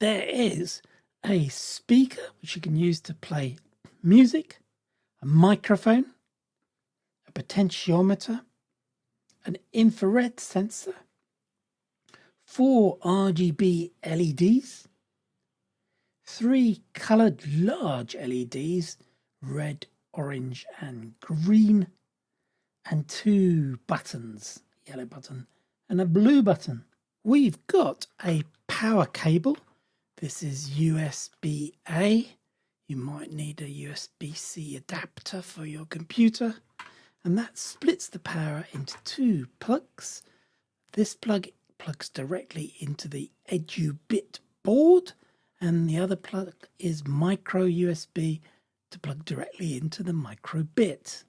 there is a speaker which you can use to play music, a microphone, a potentiometer, an infrared sensor, 4 RGB LEDs, 3 coloured large LEDs, red, orange and green, and 2 buttons, yellow button and a blue button. We've got a power cable. This is USB-A. You might need a USB-C adapter for your computer, and that splits the power into 2 plugs. This plug plugs directly into the EDU bit board, and the other plug is micro USB to plug directly into the micro bit.